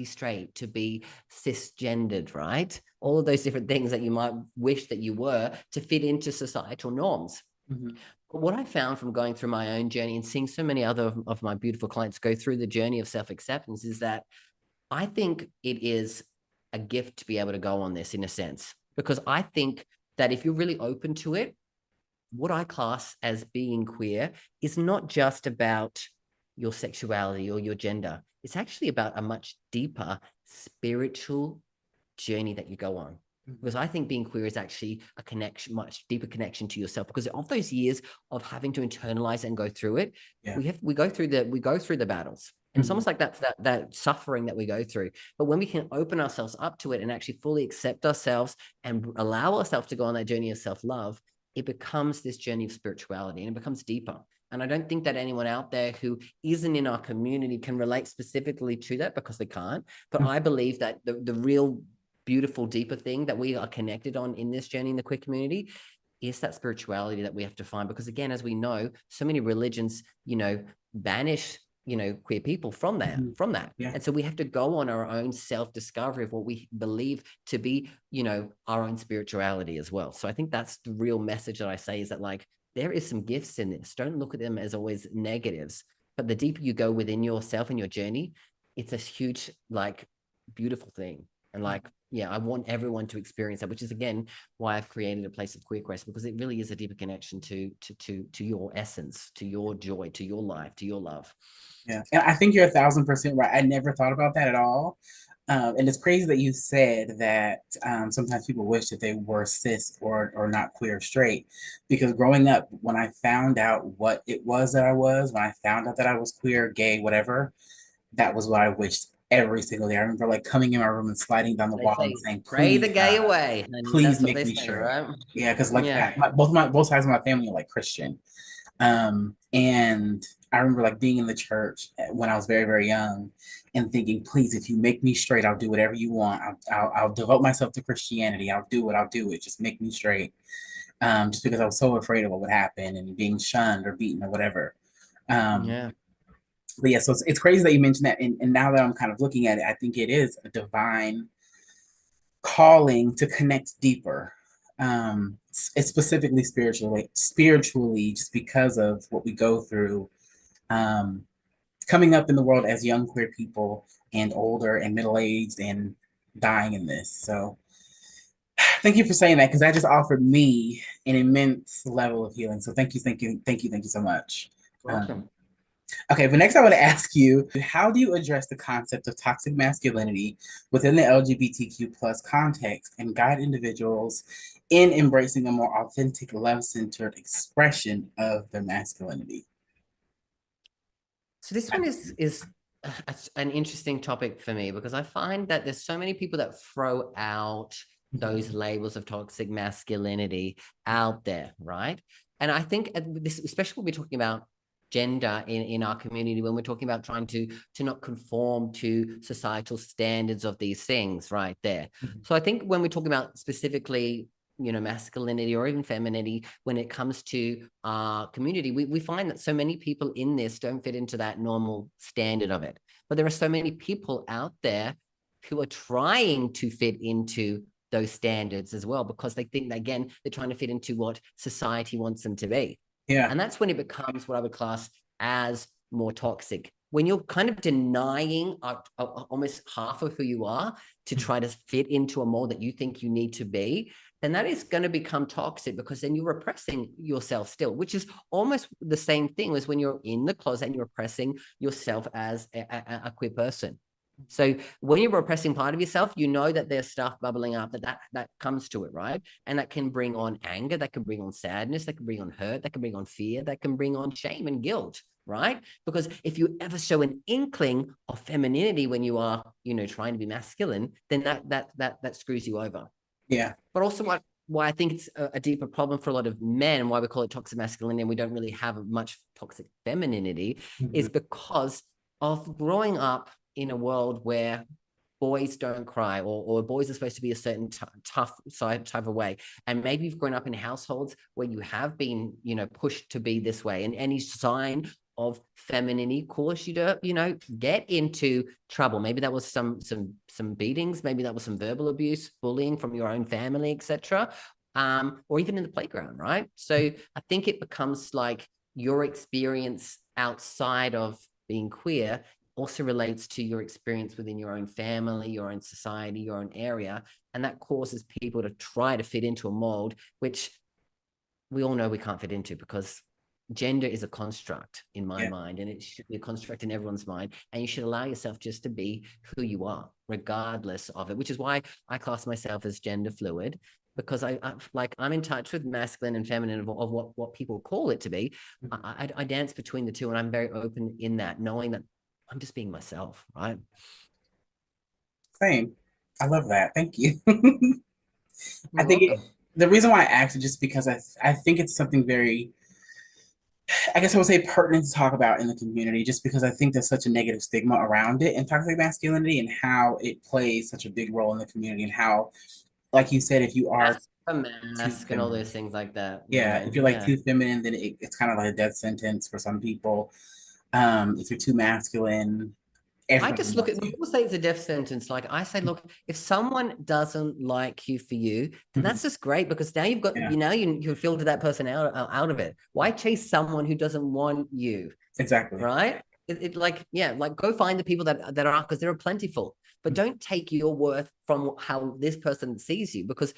straight, to be cisgendered, right? All of those different things that you might wish that you were to fit into societal norms. But what I found from going through my own journey and seeing so many other of my beautiful clients go through the journey of self-acceptance is that I think it is a gift to be able to go on this in a sense, because I think that if you're really open to it, what I class as being queer is not just about your sexuality or your gender. It's actually about a much deeper spiritual journey that you go on. Because I think being queer is actually a connection, much deeper connection to yourself. Because of those years of having to internalize and go through it, we go through the battles. And it's almost like that suffering that we go through. But when we can open ourselves up to it and actually fully accept ourselves and allow ourselves to go on that journey of self-love, it becomes this journey of spirituality and it becomes deeper. And I don't think that anyone out there who isn't in our community can relate specifically to that, because they can't. But I believe that the real beautiful, deeper thing that we are connected on in this journey in the queer community is that spirituality that we have to find. Because again, as we know, so many religions, banish queer people from that. And so we have to go on our own self-discovery of what we believe to be, our own spirituality as well. So I think that's the real message that I say, is that like, there is some gifts in this. Don't look at them as always negatives, but the deeper you go within yourself and your journey, it's a huge, like, beautiful thing. And like, I want everyone to experience that, which is again why I've created a place of Queer Quest, because it really is a deeper connection to your essence, to your joy, to your life, to your love. Yeah, and I think you're 1,000% right. I never thought about that at all. And it's crazy that you said that sometimes people wish that they were cis or not queer or straight, because growing up, when I found out what it was that I was, when I found out that I was queer, gay, whatever, that was what I wished every single day. I remember like coming in my room and sliding down the wall and saying, "Pray the "Please, gay God, away." And please make me straight." Right? Yeah, because like that, both sides of my family are like Christian. And I remember like being in the church when I was very, very young and thinking, please, if you make me straight, I'll do whatever you want. I'll devote myself to Christianity. I'll do it. Just make me straight. Just because I was so afraid of what would happen and being shunned or beaten or whatever. But yeah, so it's crazy that you mentioned that. And now that I'm kind of looking at it, I think it is a divine calling to connect deeper. It's specifically spiritually, just because of what we go through, coming up in the world as young queer people and older and middle-aged and dying in this. So thank you for saying that, because that just offered me an immense level of healing. So thank you so much. Welcome. Okay, but next I want to ask you, how do you address the concept of toxic masculinity within the LGBTQ plus context and guide individuals in embracing a more authentic, love-centered expression of their masculinity? So this one is an interesting topic for me, because I find that there's so many people that throw out those labels of toxic masculinity out there, right? And I think this, especially when we're talking about gender in our community, when we're talking about trying to not conform to societal standards of these things right there. So I think when we're talking about specifically, masculinity or even femininity, when it comes to our community, we find that so many people in this don't fit into that normal standard of it. But there are so many people out there who are trying to fit into those standards as well, because they think that, again, they're trying to fit into what society wants them to be. Yeah. And that's when it becomes what I would class as more toxic. When you're kind of denying almost half of who you are to try to fit into a mold that you think you need to be, then that is going to become toxic, because then you're repressing yourself still, which is almost the same thing as when you're in the closet and you're repressing yourself as a queer person. So when you're repressing part of yourself, you know that there's stuff bubbling up that comes to it, right? And that can bring on anger, that can bring on sadness, that can bring on hurt, that can bring on fear, that can bring on shame and guilt, right? Because if you ever show an inkling of femininity when you are, trying to be masculine, then that screws you over. Yeah. But also why I think it's a deeper problem for a lot of men, why we call it toxic masculinity and we don't really have much toxic femininity, is because of growing up in a world where boys don't cry, or boys are supposed to be a certain tough side type of way. And maybe you've grown up in households where you have been, pushed to be this way, and any sign of femininity cause you to, get into trouble. Maybe that was some beatings, maybe that was some verbal abuse, bullying from your own family, etc. Or even in the playground, right? So I think it becomes like your experience outside of being queer also relates to your experience within your own family, your own society, your own area. And that causes people to try to fit into a mold, which we all know we can't fit into, because gender is a construct in my mind, and it should be a construct in everyone's mind. And you should allow yourself just to be who you are, regardless of it, which is why I class myself as gender fluid, because I'm in touch with masculine and feminine of what people call it to be. I dance between the two, and I'm very open in that, knowing that I'm just being myself, right? Same. I love that. Thank you. I You're think welcome. the reason why I asked is just because I think it's something very, I guess I would say, pertinent to talk about in the community, just because I think there's such a negative stigma around it and toxic masculinity and how it plays such a big role in the community, and how, like you said, if you are too Mask and all feminine, those things like that, yeah, if you're like too feminine, then it's kind of like a death sentence for some people. If you're too masculine, I everybody just look at, wants when you. people say it's a death sentence, like I say, look, if someone doesn't like you for you, then that's just great, because now you've got, Yeah, you filter that person out of it. Why chase someone who doesn't want you, exactly. right? Like go find the people that are, because there are plentiful, but don't take your worth from how this person sees you, because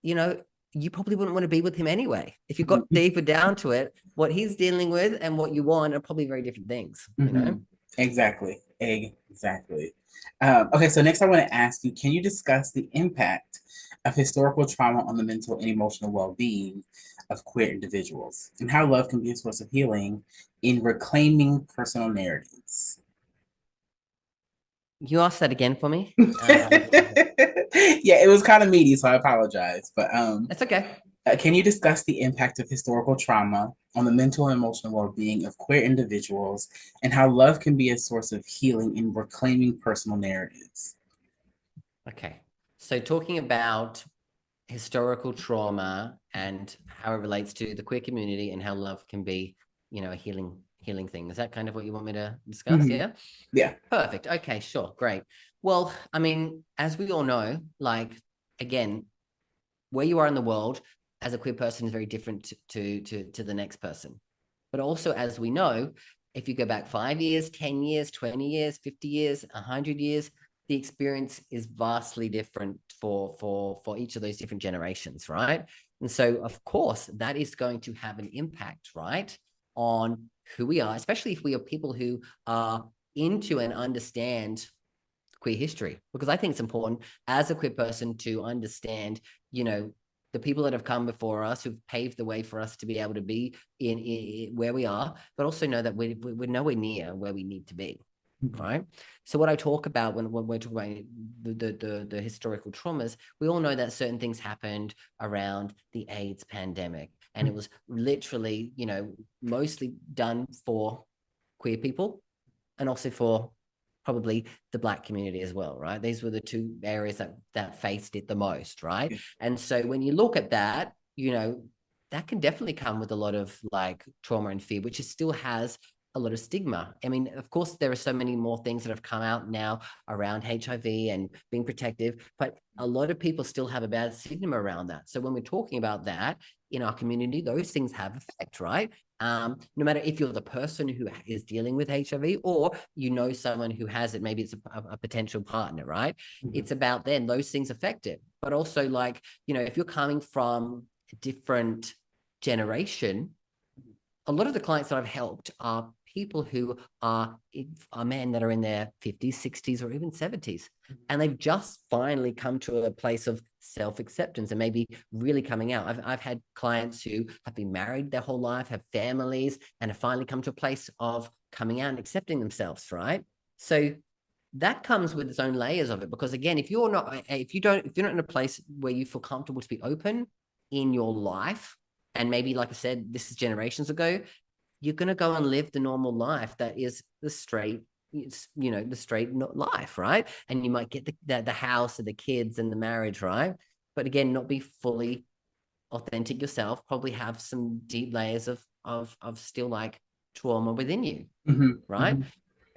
you probably wouldn't want to be with him anyway. If you got deeper down to it, what he's dealing with and what you want are probably very different things, Exactly. Exactly. Okay, so next I want to ask you, can you discuss the impact of historical trauma on the mental and emotional well-being of queer individuals, and how love can be a source of healing in reclaiming personal narratives? You asked that again for me. Yeah, it was kind of meaty, so I apologize. But That's okay. can you discuss the impact of historical trauma on the mental and emotional well-being of queer individuals, and how love can be a source of healing in reclaiming personal narratives? Okay. So talking about historical trauma and how it relates to the queer community and how love can be, a healing thing. Is that kind of what you want me to discuss? Mm-hmm. Yeah. Yeah. Perfect. Okay, sure. Great. Well, I mean, as we all know, like, again, where you are in the world as a queer person is very different to the next person. But also, as we know, if you go back 5 years, 10 years, 20 years, 50 years, 100 years, the experience is vastly different for each of those different generations, right? And so, of course, that is going to have an impact, right, on who we are, especially if we are people who are into and understand queer history, because I think it's important as a queer person to understand, the people that have come before us, who've paved the way for us to be able to be in where we are, but also know that we're nowhere near where we need to be. Right. So what I talk about when we're talking about the historical traumas, we all know that certain things happened around the AIDS pandemic, and it was literally, mostly done for queer people, and also for probably the Black community as well, right? These were the two areas that faced it the most, right? And so when you look at that, that can definitely come with a lot of like trauma and fear, which still has a lot of stigma. I mean, of course, there are so many more things that have come out now around HIV and being protective, but a lot of people still have a bad stigma around that. So when we're talking about that in our community, those things have effect, right? No matter if you're the person who is dealing with HIV, or someone who has it, maybe it's a potential partner, right? It's about then those things affect it. But also, like, if you're coming from a different generation, a lot of the clients that I've helped are people who are men that are in their 50s, 60s, or even 70s. And they've just finally come to a place of self-acceptance and maybe really coming out. I've had clients who have been married their whole life, have families, and have finally come to a place of coming out and accepting themselves, right? So that comes with its own layers of it, because again, if you're not in a place where you feel comfortable to be open in your life, and maybe, like I said, this is generations ago, you're going to go and live the normal life that is the straight, the straight life, right? And you might get the house and the kids and the marriage, right? But again, not be fully authentic yourself, probably have some deep layers of still like trauma within you, right?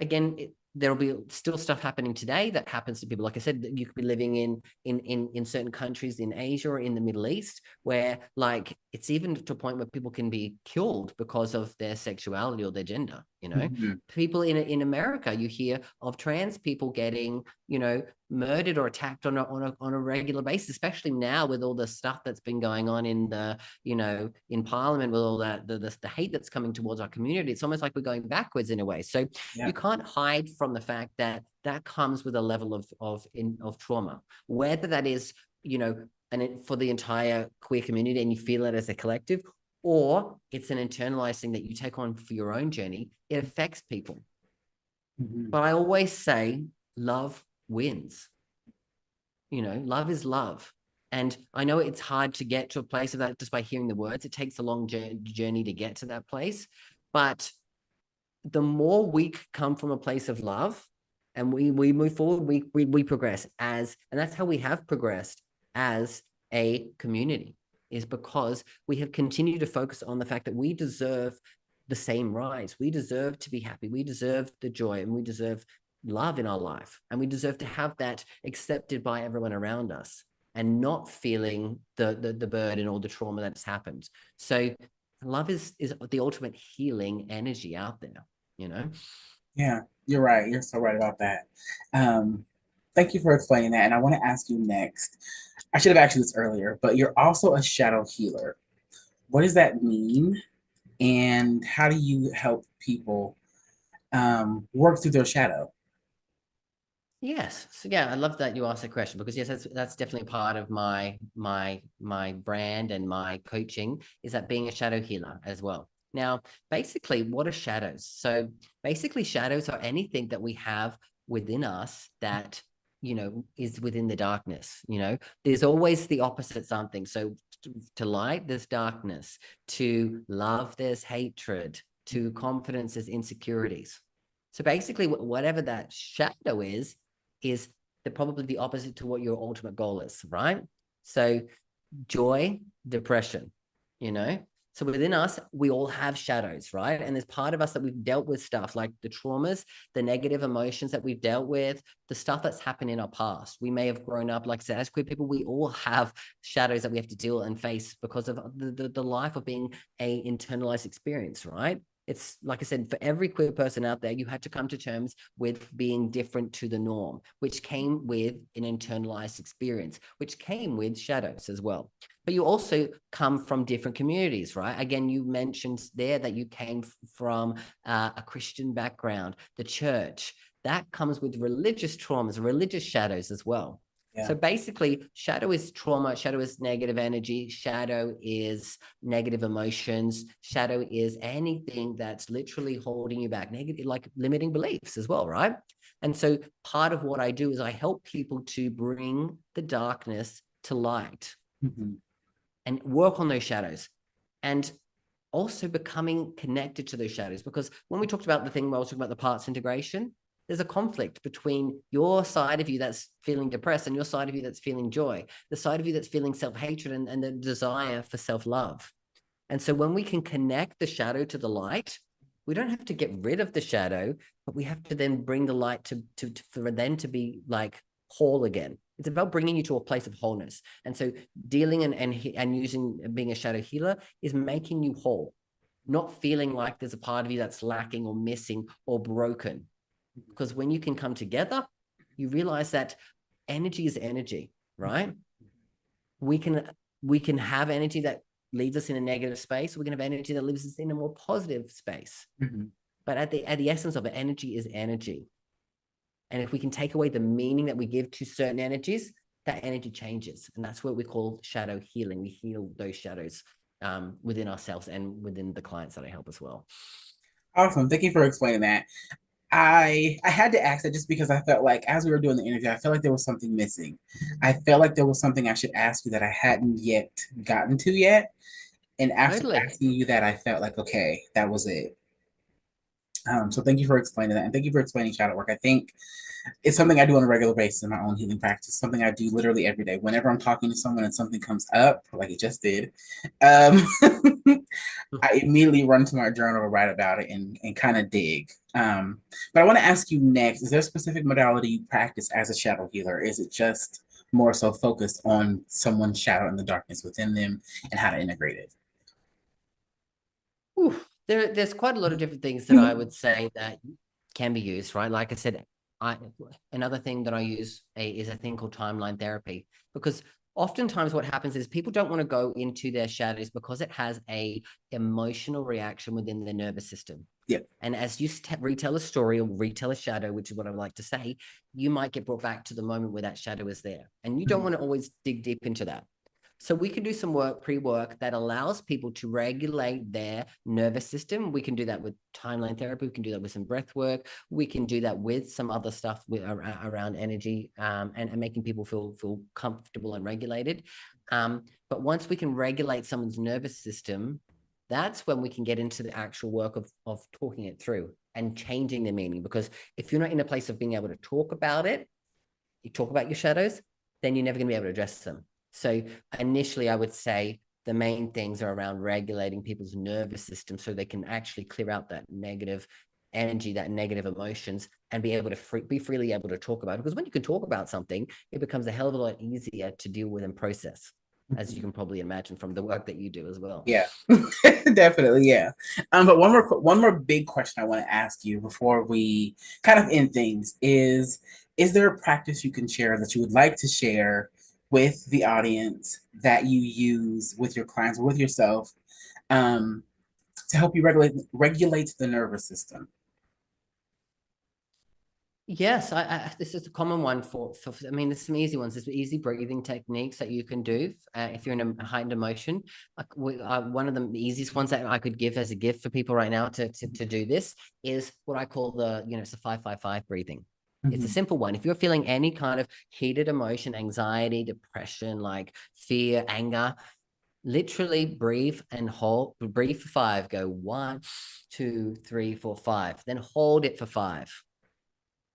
Again, there'll be still stuff happening today that happens to people. Like I said, you could be living in certain countries in Asia or in the Middle East, where like it's even to a point where people can be killed because of their sexuality or their gender. People in America, you hear of trans people getting murdered or attacked on a regular basis, especially now with all the stuff that's been going on in the in Parliament, with all that the hate that's coming towards our community. It's almost like we're going backwards in a way. So you can't hide from the fact that comes with a level of trauma, whether that is for the entire queer community and you feel it as a collective, or it's an internalized thing that you take on for your own journey. It affects people. But I always say love wins. Love is love. And I know it's hard to get to a place of that just by hearing the words. It takes a long journey to get to that place. But the more we come from a place of love and we move forward, we progress and that's how we have progressed as a community, is because we have continued to focus on the fact that we deserve the same rights. We deserve to be happy. We deserve the joy, and we deserve love in our life. And we deserve to have that accepted by everyone around us and not feeling the burden or the trauma that's happened. So love is the ultimate healing energy out there, Yeah, you're right. You're so right about that. Thank you for explaining that. And I want to ask you next. I should have asked you this earlier, but you're also a shadow healer. What does that mean? And how do you help people work through their shadow? Yes. So yeah, I love that you asked that question, because yes, that's definitely part of my brand and my coaching, is that being a shadow healer as well. Now, basically, what are shadows? So basically, shadows are anything that we have within us that is within the darkness. There's always the opposite something. So to light, there's darkness. To love, there's hatred. To confidence, there's insecurities. So basically, whatever that shadow is probably the opposite to what your ultimate goal is, right? So joy, depression, So within us, we all have shadows, right? And there's part of us that we've dealt with stuff like the traumas, the negative emotions that we've dealt with, the stuff that's happened in our past. We may have grown up, like I said, as queer people, we all have shadows that we have to deal and face because of the life of being a internalized experience, right? It's like I said, for every queer person out there, you had to come to terms with being different to the norm, which came with an internalized experience, which came with shadows as well. But you also come from different communities, right? Again, you mentioned there that you came from a Christian background, the church. That comes with religious traumas, religious shadows as well. Yeah. So basically, shadow is trauma, shadow is negative energy, shadow is negative emotions, shadow is anything that's literally holding you back, negative, like limiting beliefs as well, right? And so part of what I do is I help people to bring the darkness to light and work on those shadows, and also becoming connected to those shadows. Because when we talked about the thing where I was talking about the parts integration, there's a conflict between your side of you that's feeling depressed and your side of you that's feeling joy, the side of you that's feeling self-hatred and the desire for self-love. And so when we can connect the shadow to the light, we don't have to get rid of the shadow, but we have to then bring the light for then to be like whole again. It's about bringing you to a place of wholeness. And so dealing and using being a shadow healer is making you whole, not feeling like there's a part of you that's lacking or missing or broken. Because when you can come together, you realize that energy is energy, right? We can have energy that leads us in a negative space. We can have energy that leaves us in a more positive space. But at the essence of it, energy is energy. And if we can take away the meaning that we give to certain energies, that energy changes. And that's what we call shadow healing. We heal those shadows within ourselves and within the clients that I help as well. Awesome. Thank you for explaining that. I had to ask that just because I felt like as we were doing the interview, I felt like there was something missing. I felt like there was something I should ask you that I hadn't yet gotten to yet. And after Totally. asking you that, I felt like, okay, that was it. So thank you for explaining that. And thank you for explaining shadow work. I think it's something I do on a regular basis in my own healing practice, something I do literally every day. Whenever I'm talking to someone and something comes up, like it just did, um, I immediately run to my journal to write about it and kind of dig. But I want to ask you next, is there a specific modality you practice as a shadow healer? Is it just more so focused on someone's shadow and the darkness within them and how to integrate it? Ooh, there's quite a lot of different things that I would say that can be used, right? Like I said, another thing that I use is a thing called timeline therapy, because oftentimes what happens is people don't want to go into their shadows because it has a emotional reaction within their nervous system. Yeah. And as you retell a story or retell a shadow, which is what I would like to say, you might get brought back to the moment where that shadow is there. And you don't want to always dig deep into that. So we can do some pre-work that allows people to regulate their nervous system. We can do that with timeline therapy. We can do that with some breath work. We can do that with some other stuff around energy and making people feel comfortable and regulated. But once we can regulate someone's nervous system, that's when we can get into the actual work of talking it through and changing the meaning. Because if you're not in a place of being able to talk about it, you talk about your shadows, then you're never going to be able to address them. So initially, I would say the main things are around regulating people's nervous system so they can actually clear out that negative energy, that negative emotions, and be able to be freely able to talk about it. Because when you can talk about something, it becomes a hell of a lot easier to deal with and process, as you can probably imagine from the work that you do as well. Yeah, definitely. Yeah. But one more big question I want to ask you before we kind of end things is there a practice you can share that you would like to share with the audience that you use with your clients or with yourself to help you regulate the nervous system? Yes, this is a common one for I mean, there's some easy ones. There's easy breathing techniques that you can do if you're in a heightened emotion. One of the easiest ones that I could give as a gift for people right now to do this is what I call it's the 5-5-5 breathing. It's a simple one. If you're feeling any kind of heated emotion, anxiety, depression, like fear, anger, literally breathe and hold. Breathe for 5. Go 1, 2, 3, 4, 5. Then hold it for 5.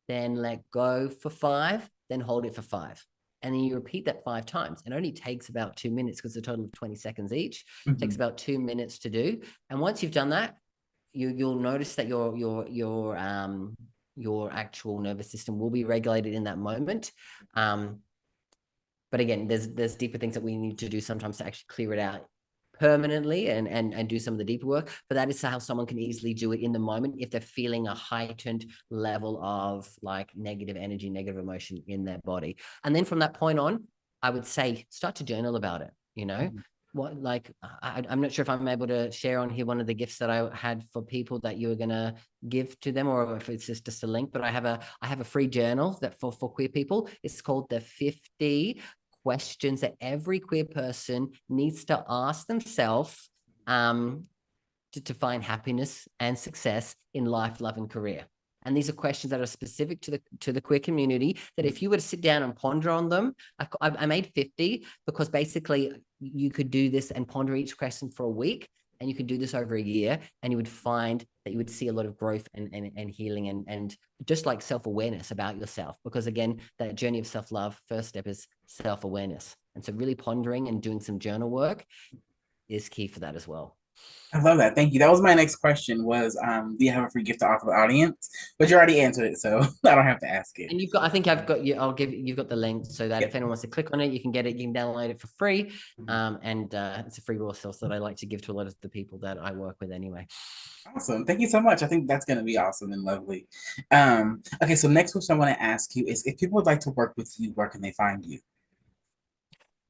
Then let go for 5, then hold it for 5. And then you repeat that 5 times. It only takes about 2 minutes because it's a total of 20 seconds each. It takes about 2 minutes to do. And once you've done that, you'll notice that your actual nervous system will be regulated in that moment. But again, there's deeper things that we need to do sometimes to actually clear it out permanently and do some of the deeper work. But that is how someone can easily do it in the moment if they're feeling a heightened level of like negative energy, negative emotion in their body. And then from that point on, I would say start to journal about it. What, like, I'm not sure if I'm able to share on here one of the gifts that I had for people that you were gonna give to them, or if it's just a link. But I have a free journal that for queer people. It's called the 50 questions that every queer person needs to ask themselves to find happiness and success in life, love, and career. And these are questions that are specific to the queer community, that if you were to sit down and ponder on them, I made 50 because basically you could do this and ponder each question for a week, and you could do this over a year, and you would find that you would see a lot of growth and healing and just like self-awareness about yourself. Because again, that journey of self-love, first step is self-awareness. And so really pondering and doing some journal work is key for that as well. I love that. Thank you. That was my next question was, do you have a free gift to offer the audience? But you already answered it, so I don't have to ask it. And you've got you've got the link so that if anyone wants to click on it, you can get it, you can download it for free. It's a free resource that I like to give to a lot of the people that I work with anyway. Awesome. Thank you so much. I think that's going to be awesome and lovely. Okay, so next question I want to ask you is if people would like to work with you, where can they find you?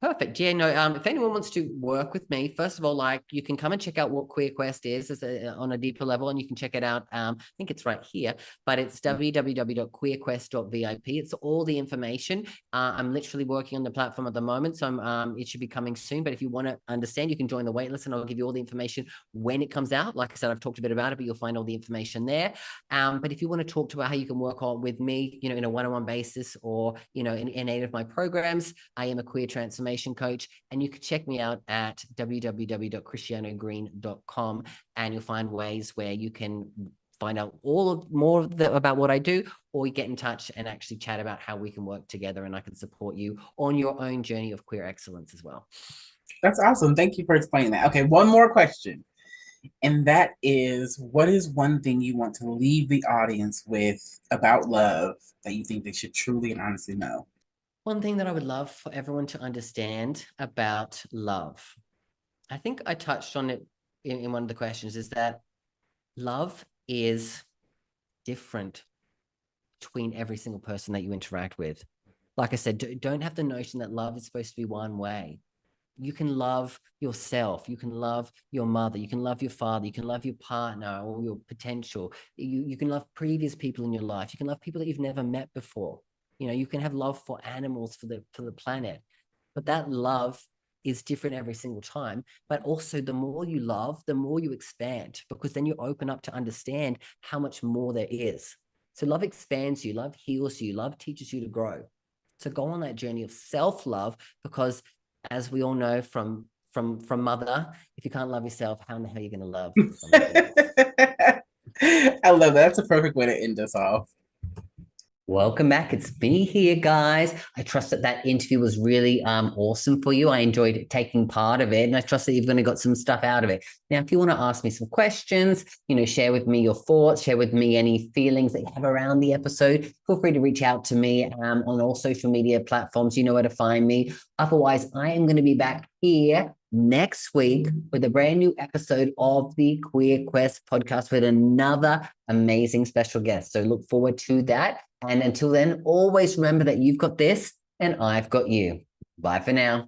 Perfect. Yeah, no, if anyone wants to work with me, first of all, like you can come and check out what Queer Quest is on a deeper level, and you can check it out. I think it's right here, but it's www.queerquest.vip. It's all the information. I'm literally working on the platform at the moment, so it should be coming soon. But if you want to understand, you can join the waitlist, and I'll give you all the information when it comes out. Like I said, I've talked a bit about it, but you'll find all the information there. But if you want to talk about how you can work on with me, in a one-on-one basis, or in any of my programs, I am a queer transformation coach, and you can check me out at www.christianogreen.com, and you'll find ways where you can find out more about what I do, or you get in touch and actually chat about how we can work together, and I can support you on your own journey of queer excellence as well. That's awesome. Thank you for explaining that. Okay, one more question. And that is, what is one thing you want to leave the audience with about love that you think they should truly and honestly know? One thing that I would love for everyone to understand about love, I think I touched on it in one of the questions, is that love is different between every single person that you interact with. Like I said, don't have the notion that love is supposed to be one way. You can love yourself. You can love your mother. You can love your father. You can love your partner or your potential. You can love previous people in your life. You can love people that you've never met before. You can have love for animals, for the planet, but that love is different every single time. But also, the more you love, the more you expand, because then you open up to understand how much more there is. So love expands you, love heals you, love teaches you to grow. So go on that journey of self-love, because as we all know from mother, if you can't love yourself, how in the hell are you going to love somebody else? I love that. That's a perfect way to end us off. Welcome back. It's me here, guys. I trust that interview was really awesome for you. I enjoyed taking part of it, and I trust that you've going to got some stuff out of it. Now, if you want to ask me some questions, share with me your thoughts, share with me any feelings that you have around the episode, feel free to reach out to me on all social media platforms. You know where to find me. Otherwise, I am going to be back here next week with a brand new episode of the Queer Quest podcast with another amazing special guest. So look forward to that. And until then, always remember that you've got this and I've got you. Bye for now.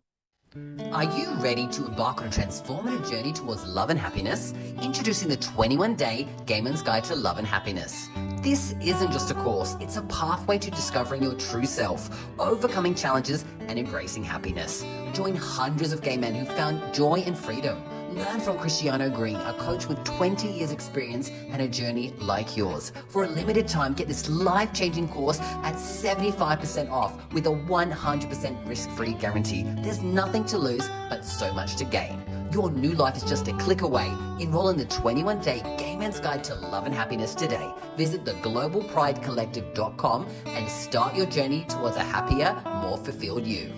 Are you ready to embark on a transformative journey towards love and happiness? Introducing the 21-day Gay Man's Guide to Love and Happiness. This isn't just a course, it's a pathway to discovering your true self, overcoming challenges, and embracing happiness. Join hundreds of gay men who found joy and freedom. Learn from Christiano Green, a coach with 20 years experience and a journey like yours. For a limited time, get this life-changing course at 75% off with a 100% risk-free guarantee. There's nothing to lose, but so much to gain. Your new life is just a click away. Enroll in the 21-day Gay Man's Guide to Love and Happiness today. Visit theglobalpridecollective.com and start your journey towards a happier, more fulfilled you.